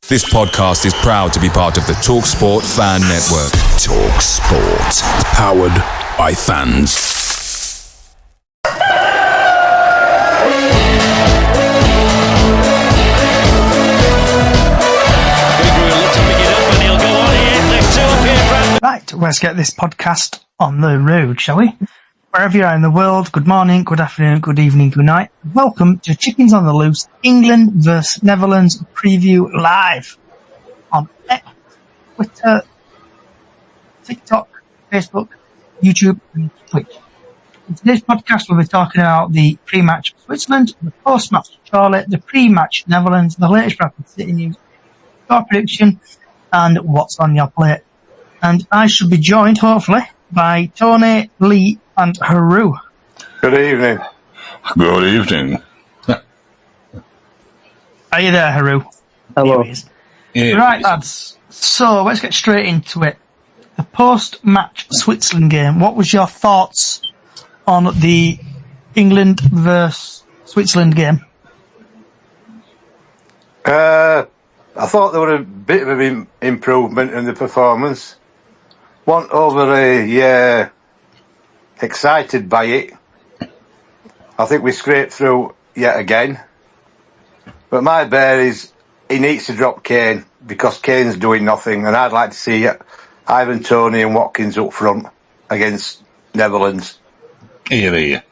This podcast is proud to be part of the TalkSport Fan Network. TalkSport. Powered by fans. Right, let's get this podcast on the road, shall we? Wherever you are in the world, good morning, good afternoon, good evening, good night. Welcome to Chickens on the Loose, England vs Netherlands preview live on X, Twitter, TikTok, Facebook, YouTube, and Twitch. In today's podcast, we'll be talking about the pre-match Switzerland, the post-match Charlotte, the pre-match Netherlands, the latest Bradford City news, your prediction, and what's on your plate. And I should be joined, hopefully, by Tony, Lee, and Haru. Good evening. Good evening. Are you there, Haru? Hello. Right, lads. So let's get straight into it. The post-match Switzerland game. What was your thoughts on the England versus Switzerland game? I thought there was a bit of an improvement in the performance. Wasn't overly excited by it. I think we scraped through yet again. But my bear is he needs to drop Kane because Kane's doing nothing, and I'd like to see Ivan Toney and Watkins up front against Netherlands. Here.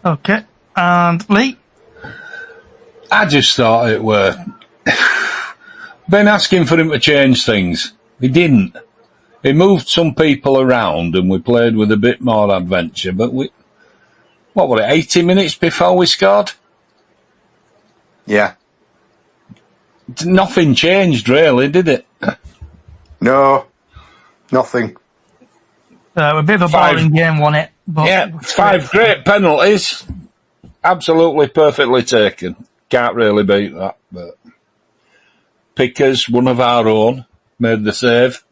Okay. And Lee? I just thought it were... been asking for him to change things. He didn't. He moved some people around and we played with a bit more adventure, but what were it, 80 minutes before we scored? Yeah. Nothing changed really, did it? No, nothing. A bit of a boring game, wasn't it? But Yeah, 5 great penalties. Absolutely perfectly taken. Can't really beat that, but... Pickers, one of our own, made the save.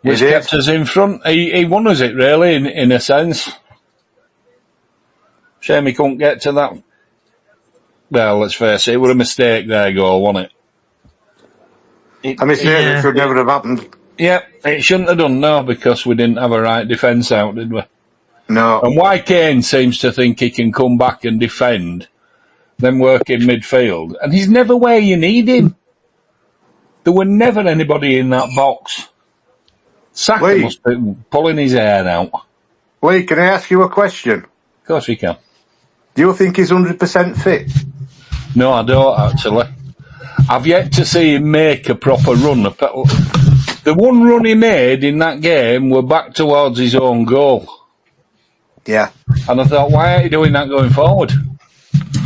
Which kept us in front. He won us it, really, in a sense. Shame he couldn't get to that. Well, let's face it, it was a mistake there, goal, wasn't it? A mistake that should never have happened. Yeah, it shouldn't have done, no, because we didn't have a right defence out, did we? No. And why Kane seems to think he can come back and defend, then work in midfield, and he's never where you need him. There were never anybody in that box. Saka must be pulling his hair out. Lee, can I ask you a question? Of course we can. Do you think he's 100% fit? No, I don't, actually. I've yet to see him make a proper run. The one run he made in that game were back towards his own goal. Yeah. And I thought, why aren't you doing that going forward?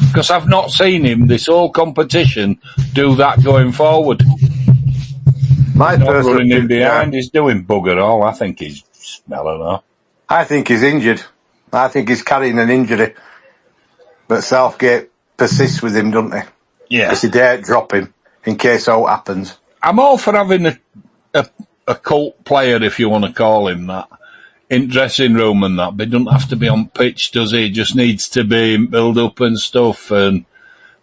Because I've not seen him this whole competition do that going forward. Not running him behind, he's doing bugger all. I think he's smelling off. I think he's injured. I think he's carrying an injury. But Southgate persists with him, doesn't he? Yeah. Because he daren't drop him in case all happens. I'm all for having a cult player, if you want to call him that, in dressing room and that, but he doesn't have to be on pitch, does he? He just needs to be build up and stuff, and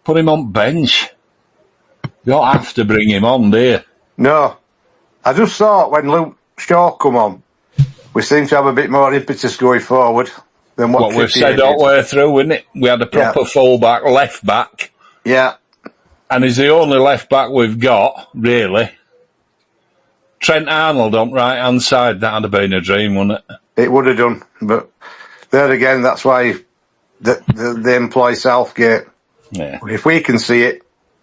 put him on bench. You don't have to bring him on, do you? No. I just thought when Luke Shaw come on, we seem to have a bit more impetus going forward than what we've said all the way through, isn't it? We had a proper full-back, left-back. Yeah. And he's the only left-back we've got, really. Trent Arnold on right-hand side, that'd have been a dream, wouldn't it? It would have done, but there again, that's why they employ Southgate. Yeah. If we can see it,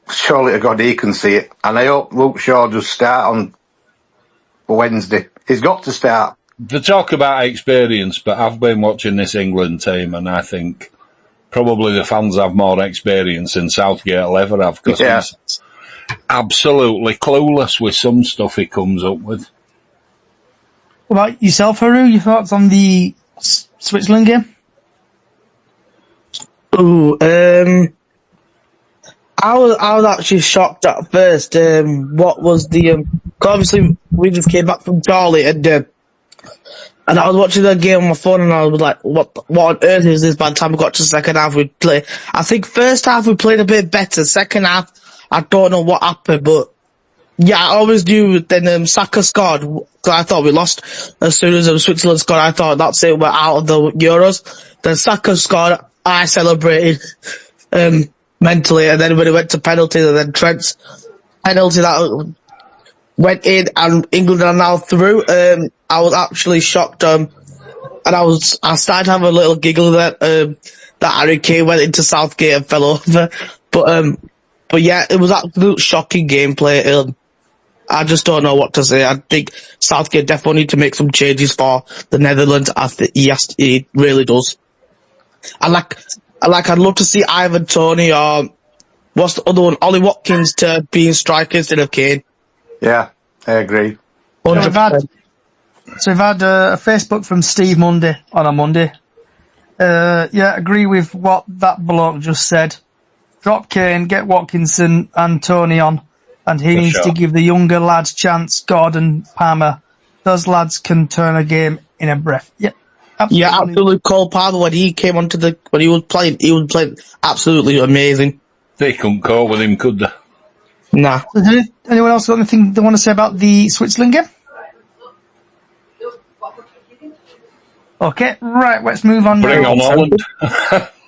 surely to God he can see it. And I hope Luke Shaw does start on Wednesday. He's got to start. To talk about experience, but I've been watching this England team and I think probably the fans have more experience than Southgate will ever have, because he's absolutely clueless with some stuff he comes up with. What about yourself, Haru? Your thoughts on the Switzerland game? I was actually shocked at first. What was the... obviously, we just came back from Charlie and And I was watching the game on my phone, and I was like, "What on earth is this?" By the time we got to the second half, we play. I think first half we played a bit better. Second half, I don't know what happened, but yeah, I always knew. Then Saka scored. 'Cause I thought we lost as soon as Switzerland scored. I thought that's it. We're out of the Euros. Then Saka scored. I celebrated mentally, and then when it went to penalties, and then Trent's penalty that went in, and England are now through. I was actually shocked. And I started to have a little giggle that Harry Kane went into Southgate and fell over. But yeah, it was absolute shocking gameplay. I just don't know what to say. I think Southgate definitely need to make some changes for the Netherlands. I think he really does. I'd love to see Ivan Toney or what's the other one, Ollie Watkins, to be in striker instead of Kane. Yeah, I agree. 100%. So we've had a Facebook from Steve Monday on a Monday. Yeah, agree with what that bloke just said. Drop Kane, get Watkinson and Tony on, and he needs to give the younger lads chance. Gordon, Palmer, those lads can turn a game in a breath. Yeah, absolutely. Yeah, absolutely. Cole Palmer, when he came onto when he was playing absolutely amazing. They couldn't cope with him, could they? Nah. So anyone else got anything they want to say about the Switzerland game? Okay, right, let's move on. Bring on Holland.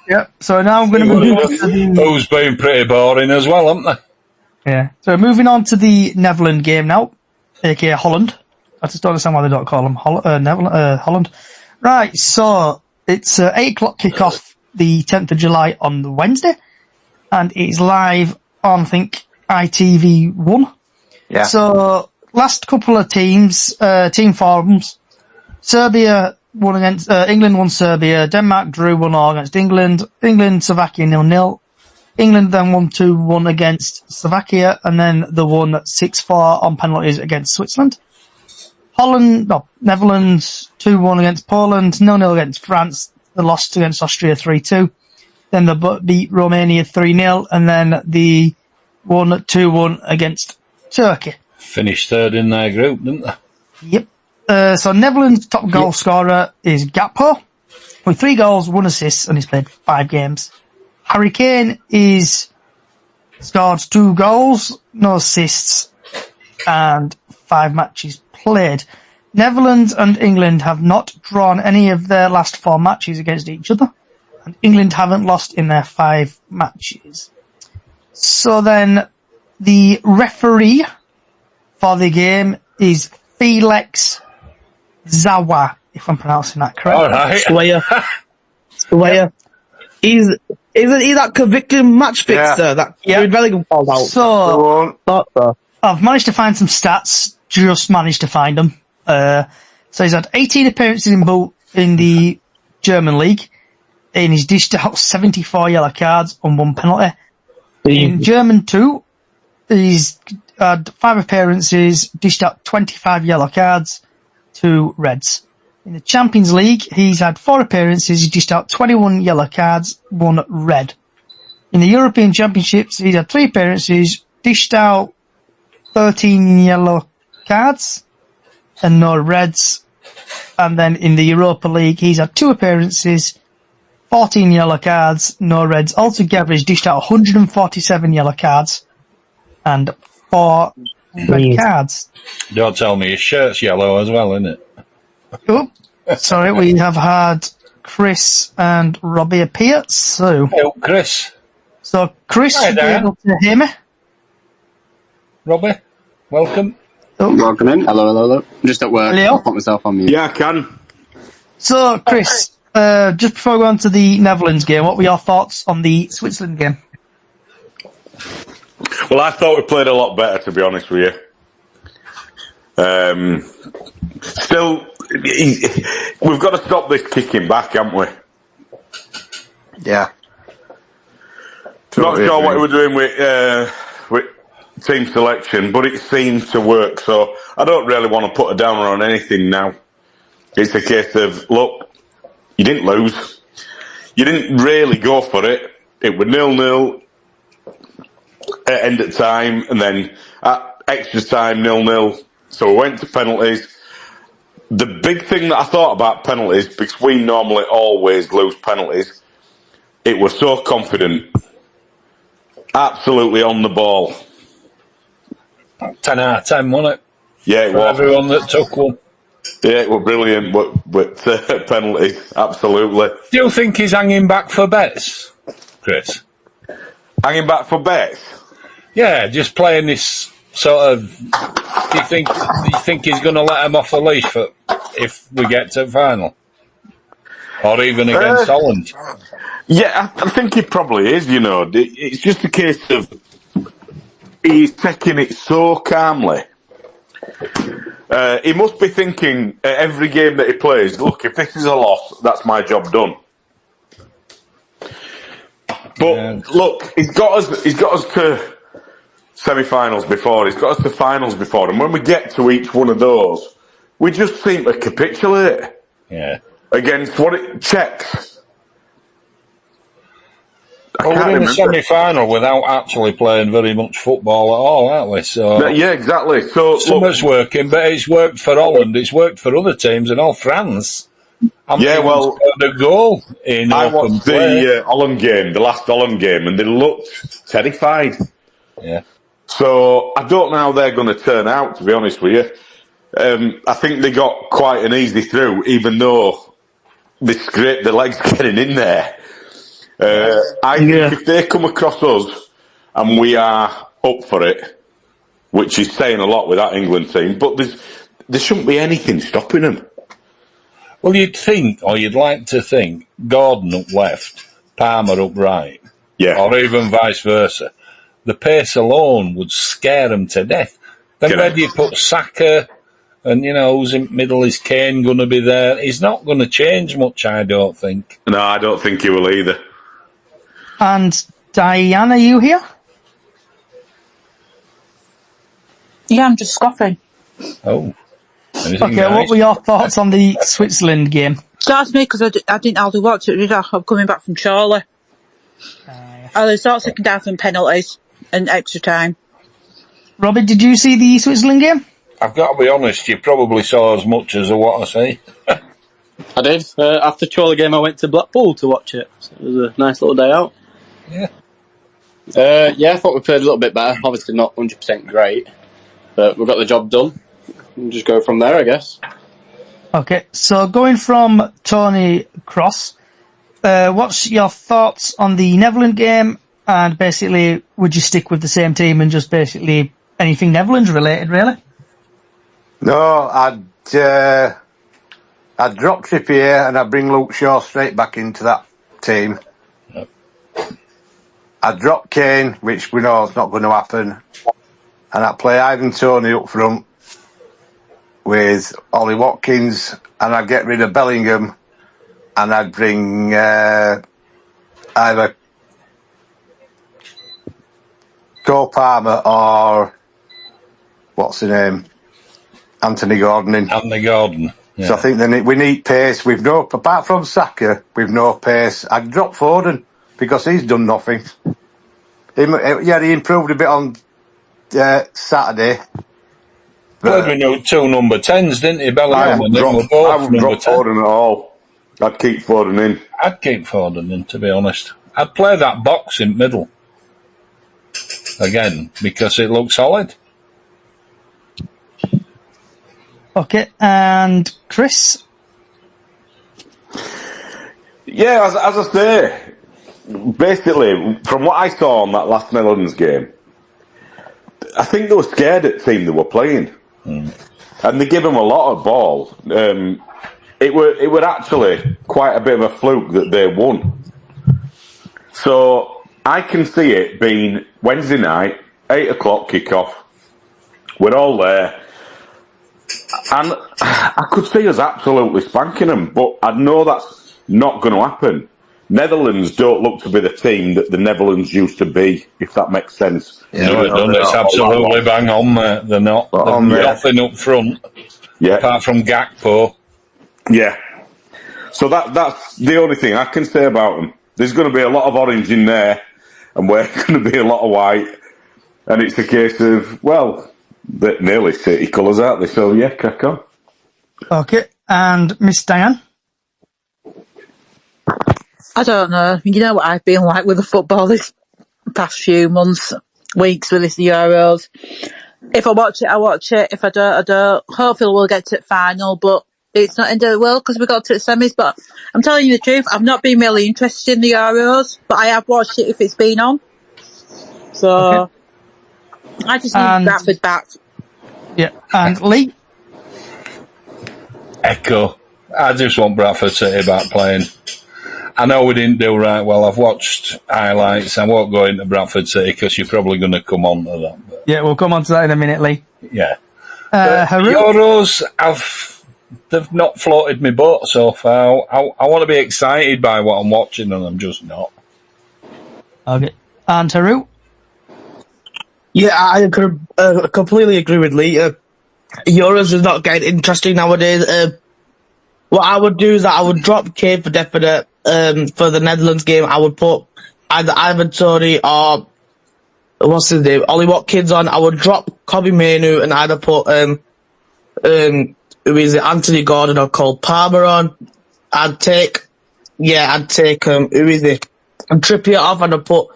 Yep, so now I'm going to move on to the... Who's been pretty boring as well, haven't they? Yeah, so moving on to the Netherlands game now, aka Holland. I just don't understand why they don't call them Holland. Right, so it's 8 o'clock kickoff, the 10th of July on the Wednesday, and it's live on, I think, ITV1. Yeah. So, last couple of teams, team forums, Serbia won against, England won Serbia, Denmark drew 1-1 against England, Slovakia 0-0. England then won 2-1 against Slovakia, and then they won 6-4 on penalties against Switzerland. Netherlands 2-1 against Poland, 0-0 against France, they lost against Austria 3-2. Then they beat Romania 3-0, and then they won 2-1 against Turkey. Finished third in their group, didn't they? Yep. So Netherlands' top goal scorer is Gakpo, with 3 goals, 1 assist, and he's played 5 games. Harry Kane scored 2 goals, no assists, and 5 matches played. Netherlands and England have not drawn any of their last 4 matches against each other, and England haven't lost in their 5 matches. So then, the referee for the game is Felix Zawa, if I'm pronouncing that correctly. All right. Square. Isn't he that convicted match fixer that Jude Bellingham called out? So, Thought so. I've managed to find some stats, just managed to find them. So he's had 18 appearances in the German league, and he's dished out 74 yellow cards and 1 penalty. In German 2, he's had 5 appearances, dished out 25 yellow cards, 2 reds. In the Champions League, he's had 4 appearances, he's dished out 21 yellow cards, 1 red. In the European Championships, he's had 3 appearances, dished out 13 yellow cards, and no reds. And then in the Europa League, he's had 2 appearances, 14 yellow cards, no reds. Altogether, he's dished out 147 yellow cards and 4 red cards. Don't tell me his shirt's yellow as well, isn't it? Oh, sorry, we have had Chris and Robbie appear. So, Chris. Chris, Hi, should be Dan. able to hear me. Robbie, welcome. Welcome in. Hello. I'm just at work. Hello. I'll put myself on mute. Yeah, I can. So, Chris, just before we go on to the Netherlands game, what were your thoughts on the Switzerland game? Well, I thought we played a lot better, to be honest with you. Still, we've got to stop this kicking back, haven't we? Yeah. Not sure what we're doing with team selection, but it seems to work. So I don't really want to put a downer on anything now. It's a case of, look, you didn't lose. You didn't really go for it. It was 0-0 at end of time, and then at extra time 0-0. So we went to penalties. the big thing that I thought about penalties, because we normally always lose penalties, it was so confident. Absolutely on the ball. 10 out of 10, wasn't it? Yeah, it For was. everyone that took one. Yeah, it was brilliant with penalties. Absolutely. Do you think he's hanging back for bets, Chris? Hanging back for bets? Yeah, just playing this sort of. Do you think he's going to let him off the leash for if we get to the final, or even against Holland? Yeah, I think he probably is. You know, it's just a case of he's taking it so calmly. He must be thinking at every game that he plays, look, if this is a loss, that's my job done. But look, he's got us to semi-finals before. He's got us to finals before, and when we get to each one of those, we just seem to capitulate. Yeah. Against Czechs. Well, we're in the semi-final without actually playing very much football at all, aren't we? So yeah, exactly. So some it's working, but it's worked for Holland. It's worked for other teams, and all France. The goal in I open watched play. the Holland game, the last Holland game, and they looked terrified. Yeah. So I don't know how they're going to turn out, to be honest with you. I think they got quite an easy through, even though they scraped their legs getting in there. I think if they come across us and we are up for it, which is saying a lot with that England team, but there shouldn't be anything stopping them. Well, you'd think, or you'd like to think, Gordon up left, Palmer up right, or even vice versa. The pace alone would scare them to death. Then where do you put Saka? And, who's in the middle? Is Kane going to be there? He's not going to change much, I don't think. No, I don't think he will either. And Diane, are you here? Yeah, I'm just scoffing. Oh. Okay, nice? What were your thoughts on the Switzerland game? That's me, because I didn't hardly watch it, did I? I'm coming back from Charlie. I saw second half and penalties and extra time. Robbie, did you see the Switzerland game? I've got to be honest, you probably saw as much as what I see. I did. After Charlie game, I went to Blackpool to watch it. So it was a nice little day out. Yeah. I thought we played a little bit better. Obviously not 100% great, but we got the job done. We'll just go from there, I guess. Okay, so going from Tony Cross, what's your thoughts on the Netherlands game? And basically, would you stick with the same team and just basically anything Netherlands related, really? No, I'd drop Trippier and I'd bring Luke Shaw straight back into that team. Yep. I'd drop Kane, which we know is not going to happen, and I'd play Ivan Toney up front with Ollie Watkins, and I'd get rid of Bellingham, and I'd bring either Cole Palmer or what's his name, Anthony Gordon in. Anthony Gordon. Yeah. So I think we need pace. Apart from Saka, we've no pace. I'd drop Foden because he's done nothing. He improved a bit on Saturday. Played with 2 number 10s, didn't he? Bellingham and I wouldn't drop Foden at all. I'd keep Foden in. I'd keep Foden in, to be honest. I'd play that box in middle again because it looks solid. Okay, and Chris? Yeah, as I say, basically, from what I saw on that last Netherlands game, I think they were scared at the team they were playing. And they give them a lot of ball. It were actually quite a bit of a fluke that they won. So I can see it being Wednesday night, 8 o'clock kickoff. We're all there. And I could see us absolutely spanking them, but I know that's not going to happen. Netherlands don't look to be the team that the Netherlands used to be, if that makes sense. Yeah, it's absolutely bang on, mate. They're not. They're nothing up front, apart from Gakpo. Yeah. So that's the only thing I can say about them. There's going to be a lot of orange in there, and we're going to be a lot of white. And it's a case of, well, they're nearly city colours, aren't they? So, yeah, crack on. Okay. And Miss Diane? I don't know. You know what I've been like with the football this past few months, weeks with this Euros. If I watch it, I watch it. If I don't, I don't. Hopefully we'll get to the final, but it's not end of the world because we got to the semis. But I'm telling you the truth, I've not been really interested in the Euros, but I have watched it if it's been on. So Okay. I just need Bradford back. Yeah. And Lee? Echo. I just want Bradford City back playing. I know we didn't do right well. I've watched highlights. I won't go into Bradford City because you're probably going to come on to that. But Yeah, we'll come on to that in a minute, Lee. yeah. Haru? Euros, they've not floated my boat so far. I want to be excited by what I'm watching, and I'm just not. Okay. And Haru? Yeah, I completely agree with Lee. Euros is not getting interesting nowadays. What I would do is that I would drop Kane for definite. For the Netherlands game, I would put either Ivan Toney or what's his name, Ollie Watkins on. I would drop Kobe Mainoo and either put who is it, Anthony Gordon or Cole Palmer on. I'd take who is it, and Trippier off, and I'd put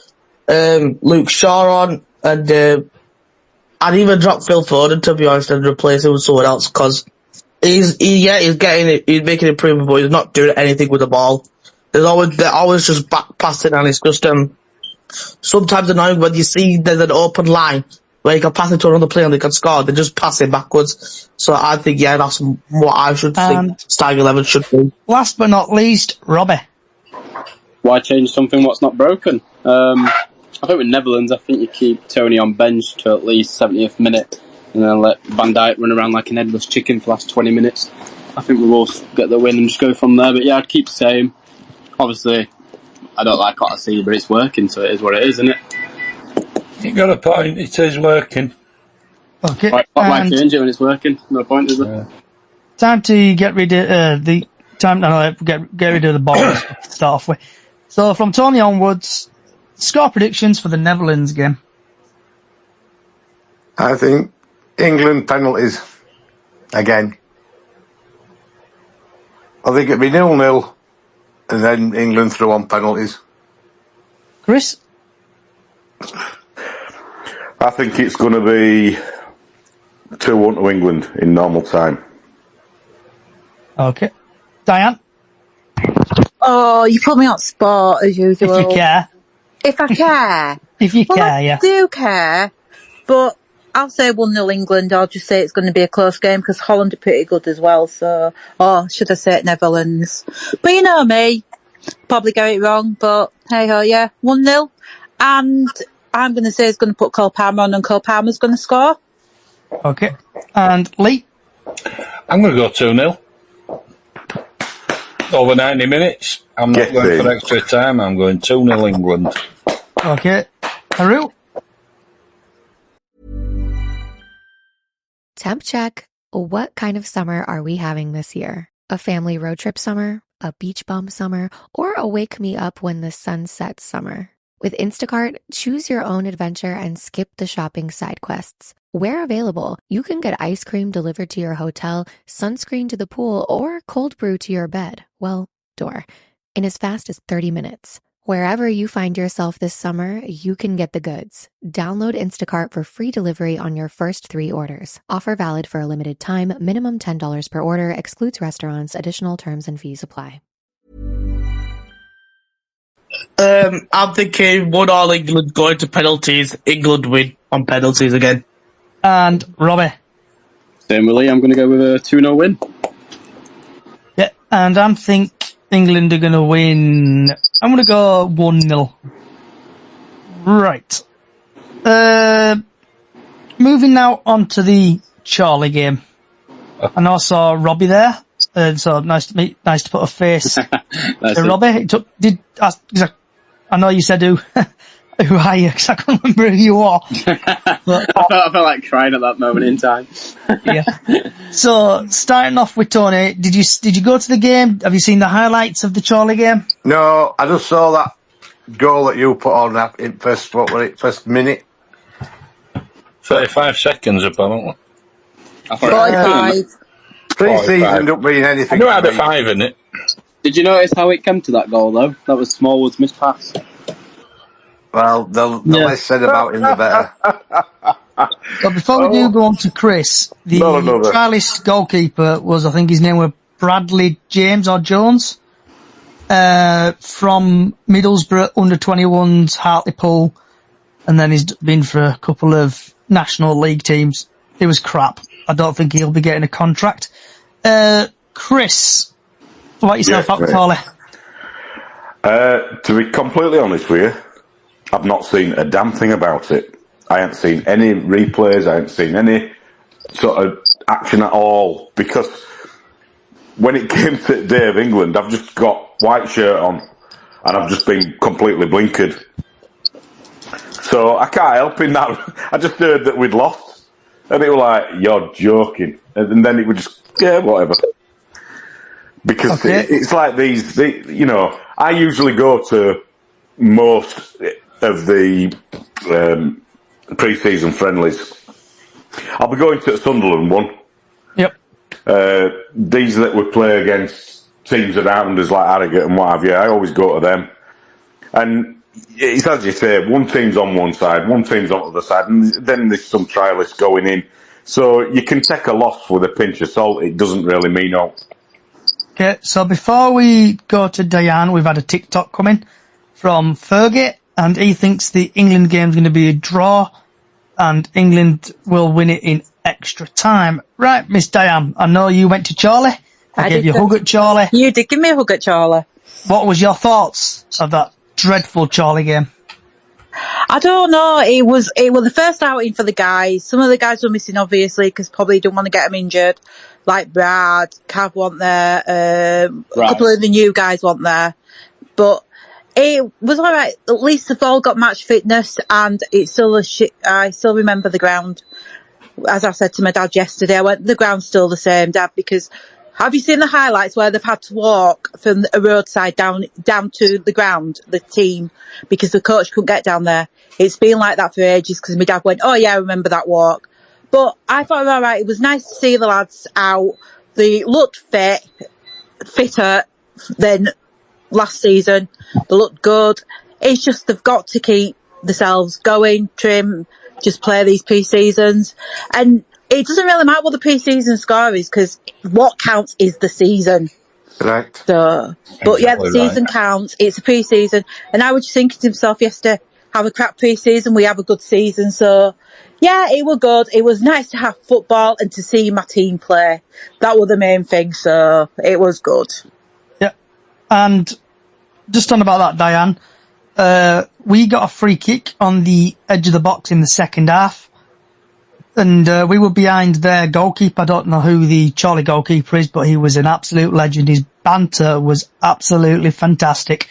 Luke Shaw on, and I'd even drop Phil Foden, to be honest, and replace him with someone else, because he's making improvement, but he's not doing anything with the ball. They're always just back passing, and it's just sometimes annoying when you see there's an open line where you can pass it to another player and they can score. They just pass it backwards. So I think that's what I should think starting 11 should be. Last but not least, Robbie. Why change something what's not broken? I think with Netherlands, I think you keep Tony on bench to at least 70th minute and then let Van Dijk run around like an headless chicken for the last 20 minutes. I think we will get the win and just go from there. But yeah, I'd keep the same. Obviously, I don't like what I see, but it's working, so it is what it is, isn't it? You got a point. It is working. Okay. Why change it when it's working? No point, is there? Time to get rid of get rid of the ball to start off with. So from Tony onwards, score predictions for the Netherlands game. I think England penalties again. I think it'd be 0-0 and then England throw on penalties. Chris? I think it's going to be 2-1 to England in normal time. Okay. Diane? Oh, you put me on spot as usual. If you care. If I care. If you care, yeah. I do care, but I'll say 1-0 England. I'll just say it's going to be a close game because Holland are pretty good as well. So, or should I say it, Netherlands? But you know me, probably get it wrong. But hey ho, yeah, 1-0. And I'm going to say it's going to put Cole Palmer on, and Cole Palmer's going to score. Okay. And Lee? I'm going to go 2-0. Over 90 minutes. I'm not going for extra time. I'm going 2-0 England. Okay. Haru? Temp check. What kind of summer are we having this year? A family road trip summer? A beach bum summer? Or a wake me up when the sun sets summer? With Instacart, choose your own adventure and skip the shopping side quests. Where available, you can get ice cream delivered to your hotel, sunscreen to the pool, or cold brew to your bed, well, door, in as fast as 30 minutes. Wherever you find yourself this summer, you can get the goods. Download Instacart for free delivery on your first 3 orders. Offer valid for a limited time, minimum $10 per order, excludes restaurants, additional terms and fees apply. I'm thinking 1-1 England going to penalties. England win on penalties again. And Robbie? Same with Lee, I'm going to go with a 2-0 win. Yeah, and I think England are going to win. I'm going to go 1-0. Right. Moving now on to the Charlie game. And I saw Robbie there. So nice to meet, nice to put a face to Robbie. I know you said who are you? Because I can't remember who you are. But, I felt like crying at that moment in time. Yeah. So starting off with Tony, did you go to the game? Have you seen the highlights of the Charlie game? No, I just saw that goal that you put on that in first minute. 35 seconds, apparently. 45. Pre-season 45. don't mean I anything knew I had to a me. 5 in it. Did you notice how it came to that goal, though? That was Smallwood's missed pass. Well, the Yeah. less said about him, the better. So before we do go on to Chris, the Not another. trialist goalkeeper was, I think his name was Bradley James or Jones, from Middlesbrough under-21s, Hartlepool, and then he's been for a couple of National League teams. It was crap. I don't think he'll be getting a contract. Chris, what yourself Yeah, up, right. Farley? To be completely honest with you, I've not seen a damn thing about it. I haven't seen any replays, I haven't seen any sort of action at all, because when it came to the Day of England, I've just got white shirt on and I've just been completely blinkered. So I can't help in that. I just heard that we'd lost and it was like, you're joking. And then it would just, yeah, whatever. Because it's like I usually go to most of the pre-season friendlies. I'll be going to the Sunderland one. Yep. These that we play against teams around us like Harrogate and what have you, I always go to them. And it's as you say, one team's on one side, one team's on the other side, and then there's some trialists going in. So you can take a loss with a pinch of salt. It doesn't really mean all. Okay, so before we go to Diane, we've had a TikTok coming from Fergie, and he thinks the England game's going to be a draw, and England will win it in extra time. Right, Miss Diane, I know you went to Charlie. I gave you a hug at Charlie. You did give me a hug at Charlie. What was your thoughts of that dreadful Charlie game? I don't know. It was the first outing for the guys. Some of the guys were missing, obviously, because probably didn't want to get them injured. Like Brad, Cav weren't there. A couple of the new guys weren't there. But it was all right. At least they've all got match fitness, and it's still I still remember the ground. As I said to my dad yesterday, I went, the ground's still the same, Dad, because have you seen the highlights where they've had to walk from a roadside down to the ground, the team, because the coach couldn't get down there? It's been like that for ages, because my dad went, oh yeah, I remember that walk. But I thought, all right, it was nice to see the lads out. They looked fitter than last season. They looked good. It's just they've got to keep themselves going, trim, just play these pre-seasons. And it doesn't really matter what the pre-season score is, because what counts is the season. Right. So, but yeah, the season counts. It's a pre-season. And I was just thinking to himself yesterday, have a crap pre-season, we have a good season. So, yeah, it was good. It was nice to have football and to see my team play. That was the main thing. So, it was good. Yeah. And just on about that, Diane, we got a free kick on the edge of the box in the second half. And we were behind their goalkeeper. I don't know who the Charlie goalkeeper is, but he was an absolute legend. His banter was absolutely fantastic.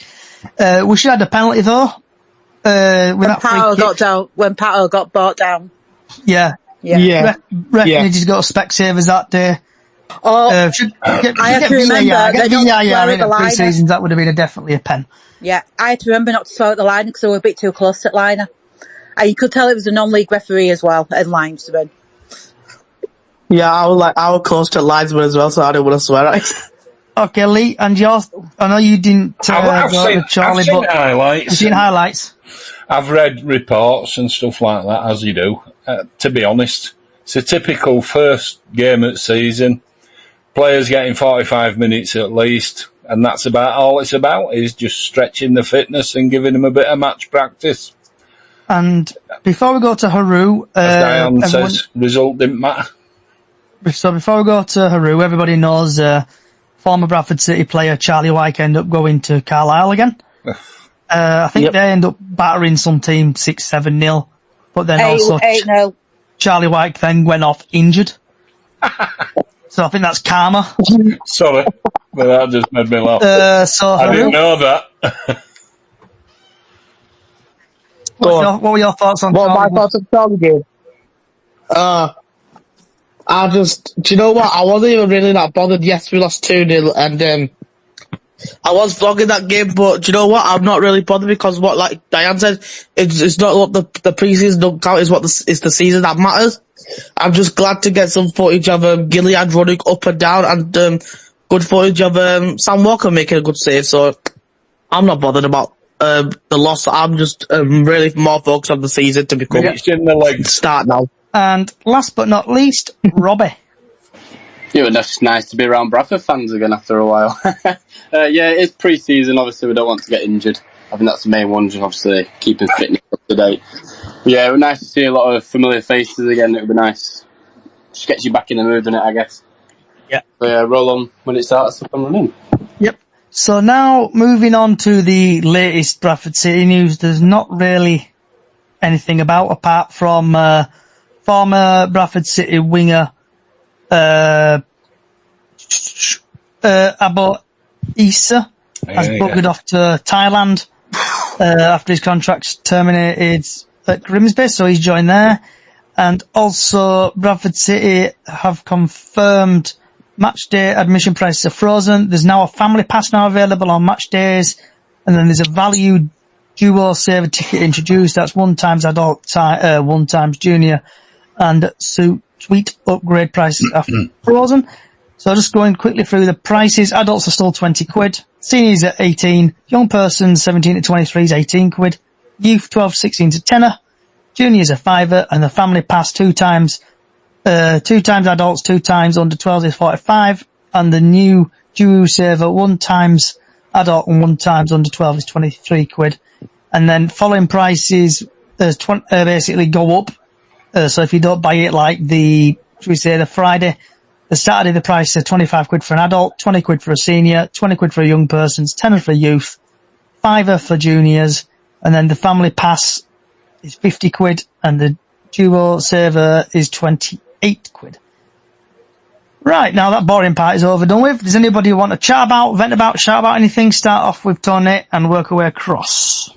We should have had a penalty, though. When Pato got brought down. Yeah. Reckon he's got Specsavers that day. I have to remember get VAR in the line. pre-seasons, that would have been definitely a pen. Yeah, I had to remember not to swear at the line because I was a bit too close at liner. And you could tell it was a non-league referee as well, and linesman. Yeah, I was close to linesman as well, so I didn't want to swear at it. Okay, Lee, and yours, I know you didn't go to Charlie, I've seen but highlights. you've seen highlights. I've read reports and stuff like that, as you do. To be honest, it's a typical first game of the season. Players getting 45 minutes at least, and that's about all it's about, is just stretching the fitness and giving them a bit of match practice. And before we go to Haru, as Diane says, result didn't matter. So before we go to Haru, everybody knows former Bradford City player Charlie Wyke ended up going to Carlisle again. I think they end up battering some team 6-7-0, but then also 8-0. Charlie Wyke then went off injured. So I think that's karma. Sorry, but that just made me laugh. I didn't know that. What were your thoughts on What Charlie? my thoughts on Charlie game? Do you know what? I wasn't even really that bothered. Yes, we lost 2-0, and I was vlogging that game, but do you know what? I'm not really bothered because what, like Diane said, it's not what the preseason don't count. Is what is the season that matters. I'm just glad to get some footage of Gilead running up and down, and good footage of Sam Walker making a good save. So I'm not bothered about the loss. I'm just really more focused on the season to become start now. And last but not least, Robbie. Yeah, it's nice to be around Bradford fans again after a while. Yeah, it's pre-season. Obviously, we don't want to get injured. I think that's the main one, just obviously keeping fitness up to date. But yeah, it was nice to see a lot of familiar faces again. It would be nice. Just gets you back in the mood, doesn't it, I guess? Yeah. So yeah, roll on when it starts up and running. Yep. So now, moving on to the latest Bradford City news, there's not really anything about, apart from former Bradford City winger Abo Issa has buggered off to Thailand after his contract's terminated at Grimsby, so he's joined there. And also, Bradford City have confirmed match day admission prices are frozen. There's now a family pass now available on match days, and then there's a value duo saver ticket introduced. That's 1 times adult, 1 times junior, and suite upgrade prices are frozen. So just going quickly through the prices. Adults are still 20 quid. Seniors at 18. Young persons 17 to 23 is 18 quid. Youth 12 to 16 to tenner. Juniors are fiver, and the family pass 2 times adults, 2 times under 12 is 45, and the new duo saver 1 times adult and 1 times under 12 is 23 quid. And then following prices basically go up. So if you don't buy it like the Friday, the Saturday the price is 25 quid for an adult, 20 quid for a senior, 20 quid for a young person, 10 for youth, 5 for juniors, and then the family pass is 50 quid, and the duo saver is 28 quid. Right, now that boring part is over, done with. Does anybody want to chat about, vent about, shout about anything? Start off with Tony and work our way across.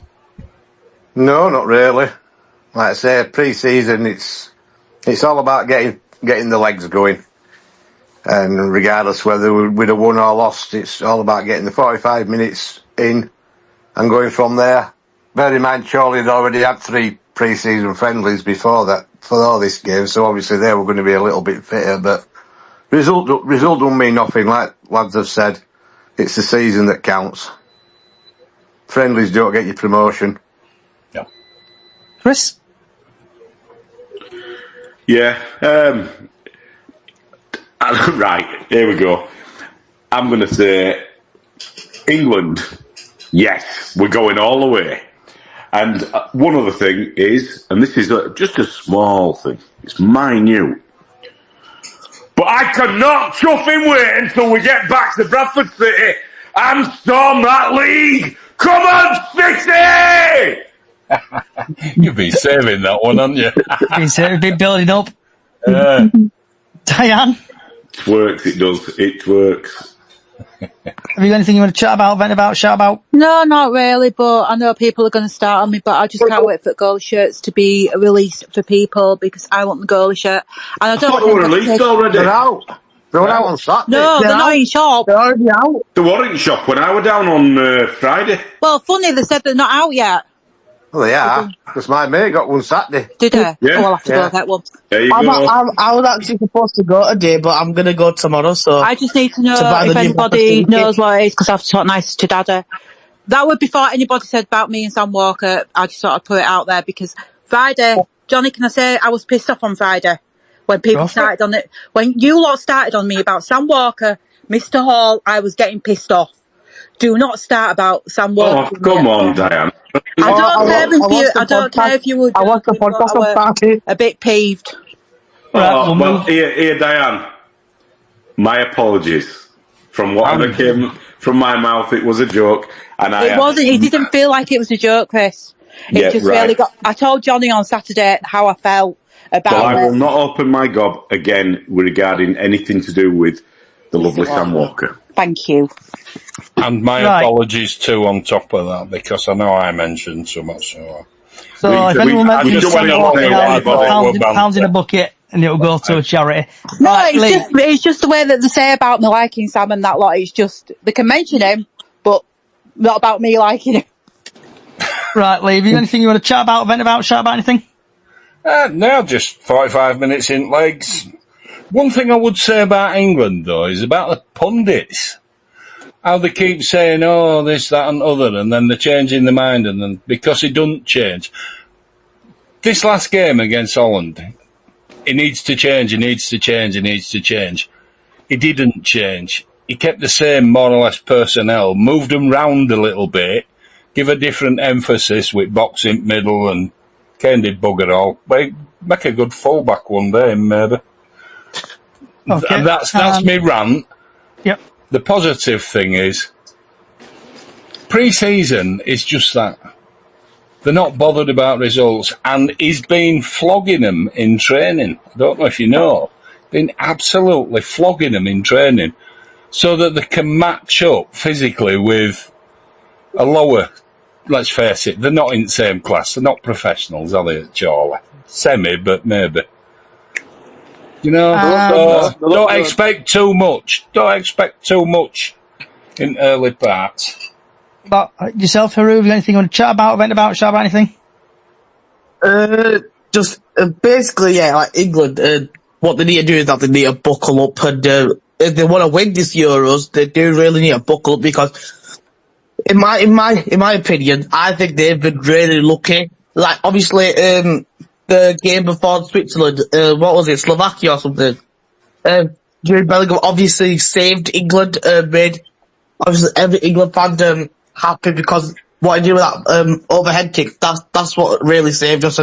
No, not really. Like I say, pre-season, it's all about getting the legs going. And regardless whether we'd have won or lost, it's all about getting the 45 minutes in and going from there. Bear in mind, Chorley had already had 3 pre-season friendlies before that, for all this game, so obviously they were going to be a little bit fitter, but result don't mean nothing. Like lads have said, it's the season that counts. Friendlies don't get you promotion. Yeah. Chris? Yeah. Right, here we go. I'm going to say England. Yes, we're going all the way. And one other thing is, and this is just a small thing, it's minute, but I cannot chuffing wait until we get back to Bradford City and storm that league. Come on, City! You've been saving that one, haven't you? Been building up. Yeah. Diane? It works, it does, it works. Have you got anything you want to chat about, vent about, shout about? No, not really, but I know people are going to start on me, but I just can't wait for the goalie shirts to be released for people because I want the goalie shirt. And I don't thought they were released already. They're out. They were out on Saturday. No, they're not in shop. They're already out. They were in shop when I were down on Friday. Well, funny, they said they're not out yet. Well, they are, because my mate got one Saturday. Did they? Yeah. Oh, I'll have to go get one. There you go. I was actually supposed to go today, but I'm going to go tomorrow, so... I just need to know buy the if new anybody Bradford knows what it is, because I have to talk nice to Dada. That would before anybody said about me and Sam Walker. I just thought I'd put it out there, because Friday, Johnny, can I say I was pissed off on Friday when people started on it. When you lot started on me about Sam Walker, Mr. Hall, I was getting pissed off. Do not start about Sam Walker. Oh, come on, Diane. I don't care if you would. I watched the podcast on Friday. A bit peeved. Oh, well, here, Diane. My apologies. From whatever came from my mouth, it was a joke. And It wasn't. It didn't feel like it was a joke, Chris. It just really got... I told Johnny on Saturday how I felt about it. I will not open my gob again regarding anything to do with the lovely Sam Walker. Thank you. And my apologies too on top of that, because I know I mentioned so much. So if anyone mentions Sam Walker, pounds in a bucket and it'll go to a charity. No, it's just the way that they say about me liking Sam and that lot. It's just, they can mention him, Not about me liking it. Right, Lee, have you got anything you want to chat about, vent about, shout about anything? Now just 45 minutes in legs. One thing I would say about England, though, is about the pundits. How they keep saying, oh, this, that and other, and then they're changing their mind, and then because it doesn't change. This last game against Holland, it needs to change, it needs to change, it needs to change. It didn't change. He kept the same, more or less, personnel, moved them round a little bit, give a different emphasis with boxing middle, and Kane did bugger all. But make a good fullback one day, maybe. Okay. And that's me rant. Yep. The positive thing is, pre-season is just that. They're not bothered about results, and he's been flogging them in training. I don't know if you know. Been absolutely flogging them in training so that they can match up physically with a lower, let's face it, they're not in the same class. They're not professionals, are they, Charlie? Semi, but maybe. You know, don't expect too much. Don't expect too much in early parts. But yourself, Haru, have you got anything you want to chat about, vent about, shout about anything? Basically, yeah, like England, what they need to do is that they need to buckle up, and if they want to win this Euros, they do really need to buckle up, because in my opinion, I think they've been really lucky. Like, obviously, the game before Switzerland, what was it, Slovakia or something? Jude Bellingham obviously saved England, made obviously every England fan happy, because what he did with that overhead kick, that's what really saved us.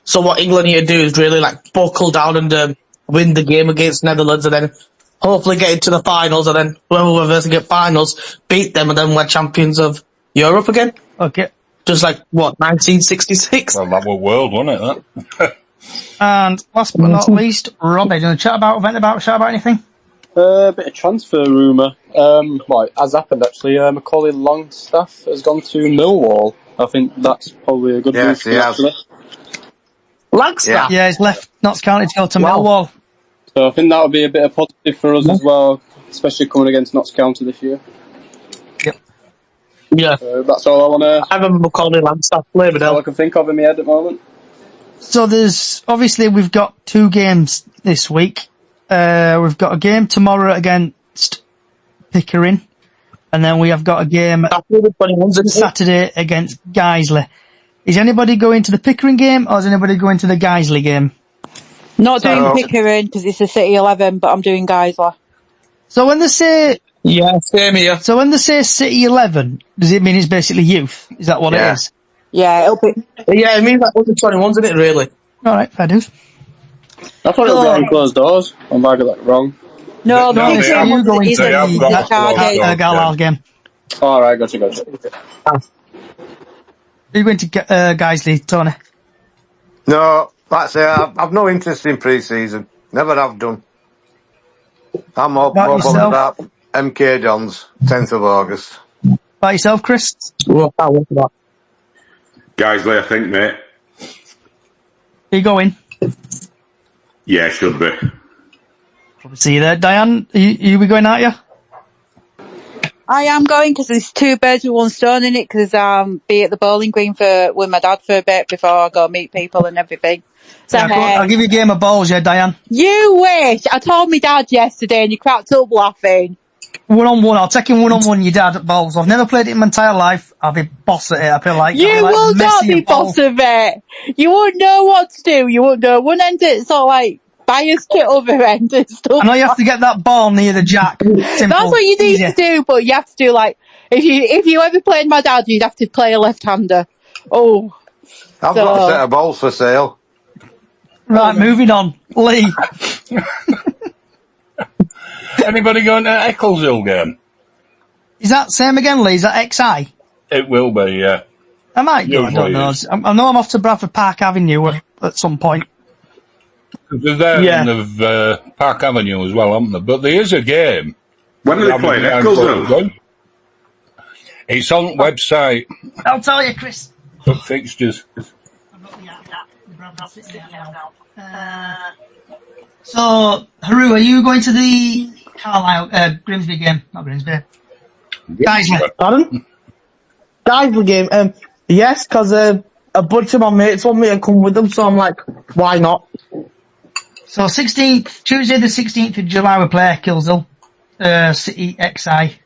So what England need to do is really like buckle down and win the game against Netherlands, and then hopefully get into the finals, and then whoever we're versus get finals, beat them, and then we're champions of Europe again. Okay. Just like, what, 1966? Well, that was world, wasn't it, that? And last but not least, Robbie, do you want to chat about, vent about, shout about anything? A bit of transfer rumour. Well, it has happened actually. Macaulay Longstaff has gone to Millwall. I think that's probably a good move for him, actually. Longstaff? Yeah, he's left Notts County to go to Millwall. So I think that would be a bit of positive for us as well, especially coming against Notts County this year. Yep. Yeah. That's all I want to... I remember Macaulay Longstaff playing with all I can think of in my head at the moment. So obviously we've got 2 games this week. We've got a game tomorrow against Pickering, and then we have got a game Saturday against Guiseley. Is anybody going to the Pickering game, or is anybody going to the Guiseley game? Not doing Pickering because it's a City 11, but I'm doing Guiseley. So when they say... Yeah, same here. So when they say City 11, does it mean it's basically youth? Is that what it is? Yeah, it'll be... Yeah, it means like under 21s, isn't it, really? Alright, fair dues. I thought it was behind closed doors. I might get that wrong. No, you going to the Galal game. Alright, gotcha. Are you going to Guiseley, Tony? No, that's it. I've no interest in pre-season. Never have done. I'm more bothered about MK Dons, 10th of August. By yourself, Chris? Guiseley, I think, mate. Are you going? Yeah, should be. Probably see you there. Diane, you be going, aren't you? I am going because there's 2 birds with 1 stone in it, because be at the bowling green with my dad for a bit before I go meet people and everything. So Yeah, I'll give you a game of balls, yeah, Diane. You wish! I told my dad yesterday and he cracked up laughing. 1-on-1, I'll take him 1-on-1, your dad at balls. I've never played it in my entire life. I'll be boss at it. I feel like you will not be boss of it. You won't know what to do. You won't know one end it's sort of like biased to other end and stuff. I know you have to get that ball near the jack. Simple. That's what you need to do, but you have to do like if you ever played my dad, you'd have to play a left-hander. Oh, I've got a set of balls for sale. Right, moving on. Lee. Anybody going to Eccleshill game? Is that same again, Lee? Is that XI? It will be, yeah. I might go, I don't know. I know I'm off to Bradford Park Avenue at some point. They're there in the Park Avenue as well, aren't they? But there is a game. When are they playing Eccleshill? It's on website. I'll tell you, Chris. Up fixtures. So, Haru, are you going to the Grimsby game? Not Grimsby. Guiseley. Pardon? Guys, the game. Yes, because a bunch of my mates want me to come with them, so I'm like, why not? So Tuesday the 16th of July, we play Killshill, City XI.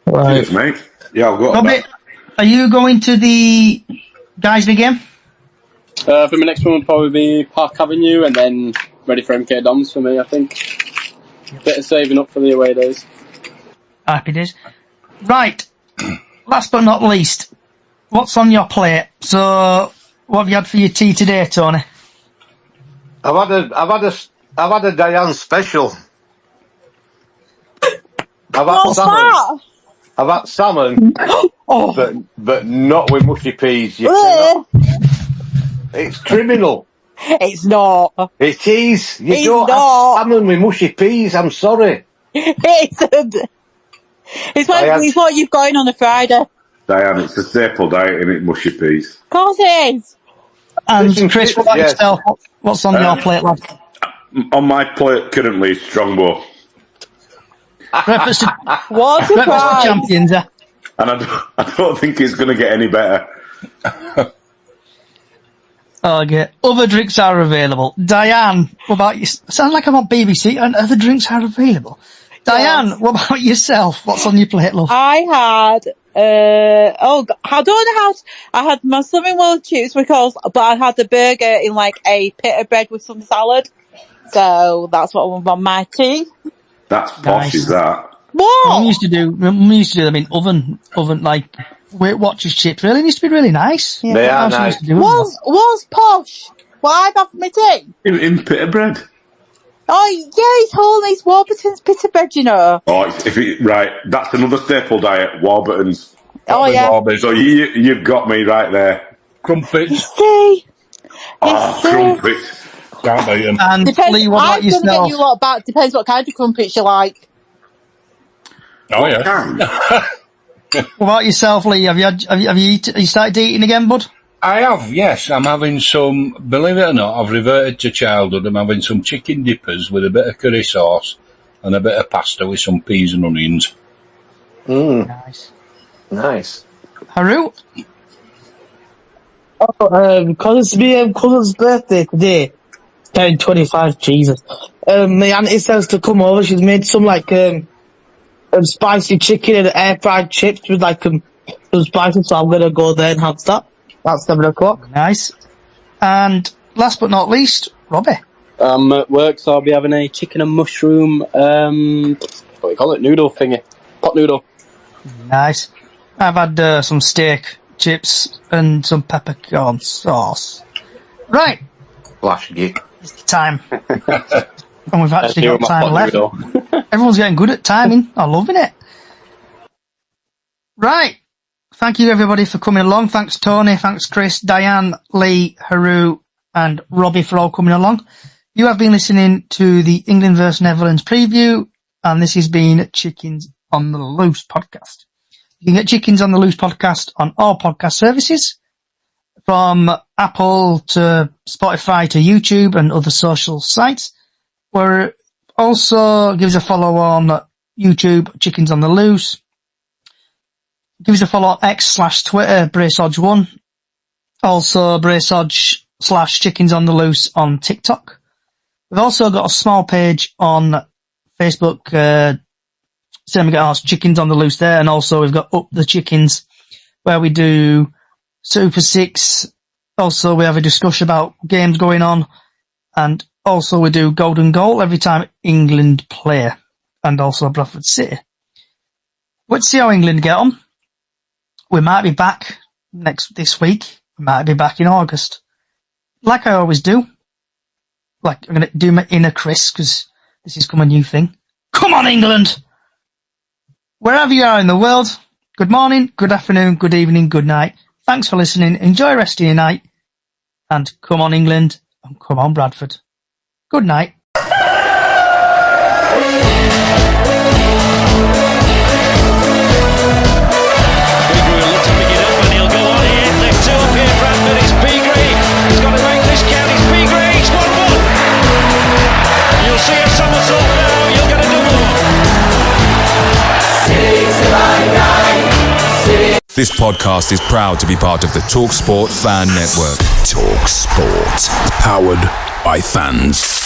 Right. Cheers, mate. Yeah, I've got Robbie, that. are you going to the Guiseley game? For my next one will probably be Park Avenue and then ready for MK Doms for me, I think. Bit of saving up for the away days. Happy days. Right. Last but not least, what's on your plate? So, what have you had for your tea today, Tony? I've had a Diane special. What's that? I've had salmon, but not with mushy peas. You cannot. It's criminal. It's not. It is. You It's don't not. have salmon with mushy peas. I'm sorry. It isn't. It's what you've got in on a Friday. Diane, it's a staple diet, and it mushy peas. Of course it is. And Listen, Chris, what about yes. yourself? What's on your plate, lad? On my plate currently is Strongbow. Breakfast What a for surprise. champions, eh? And I don't think it's going to get any better. Okay. Other drinks are available. Diane, what about you? Sounds like I'm on BBC and other drinks are available. Diane, what about yourself? What's on your plate, love? I had, I don't know how, I had my Slimming World chips because, but I had the burger in like a pita bread with some salad. So that's what was on my tea. That's posh, Nice. is that? What? We used to do them in oven, like, Weight Watchers chips. Really used to be really nice. Yeah. They are That's what we nice. used to do, Was posh. What I've had for my tea? In pita bread. Oh, yeah, it's Horley's Warburton's pita bread, you know. Oh, right, that's another staple diet, Warburton's. Oh, yeah. Barbie. So you've got me right there. Crumpets. See? Ah, crumpets. Can't beat 'em. And Depends. Lee, what I'm about going to get yourself? you a lot back. Depends what kind of crumpets you like. Oh, yeah. Can. What about yourself, Lee? Have you started eating again, bud? I have, yes. I'm having some, believe it or not, I've reverted to childhood. I'm having some chicken dippers with a bit of curry sauce and a bit of pasta with some peas and onions. Nice. Nice. Haru? Because it's my cousin's birthday today, turning 25, Jesus. My auntie says to come over. She's made some like spicy chicken and air fried chips with like some spices. So I'm gonna go there and have that. That's 7 o'clock. Nice. And last but not least, Robbie. I'm at work, so I'll be having a chicken and mushroom, what do you call it? Noodle thingy. Pot noodle. Nice. I've had some steak, chips, and some peppercorn sauce. Right. Flash geek. It's the time. And we've actually Here got with my time pot left. noodle. Everyone's getting good at timing. I'm loving it. Right. Thank you, everybody, for coming along. Thanks, Tony. Thanks, Chris, Diane, Lee, Haru, and Robbie for all coming along. You have been listening to the England vs Netherlands preview, and this has been Chickens on the Loose podcast. You can get Chickens on the Loose podcast on all podcast services, from Apple to Spotify to YouTube and other social sites. We're also give us a follow on YouTube, Chickens on the Loose. Give us a follow on X/Twitter, BraceOdge1. Also, BraceOdge/Chickens on the Loose on TikTok. We've also got a small page on Facebook, same we got our Chickens on the Loose there, and also we've got Up the Chickens, where we do Super Six. Also, we have a discussion about games going on, and also we do Golden Goal every time England play, and also Bradford City. Let's see how England get on. We might be back this week. We might be back in August. Like I always do. Like, I'm going to do my inner Chris, because this is a new thing. Come on, England! Wherever you are in the world, good morning, good afternoon, good evening, good night. Thanks for listening. Enjoy the rest of your night. And come on, England, and come on, Bradford. Good night. Bradford, it's Pigray. He's got to make this count. It's Pigray. It's 1-1. You'll see a somersault now. You'll get a double. This podcast is proud to be part of the TalkSport Fan Network. TalkSport. Powered by fans.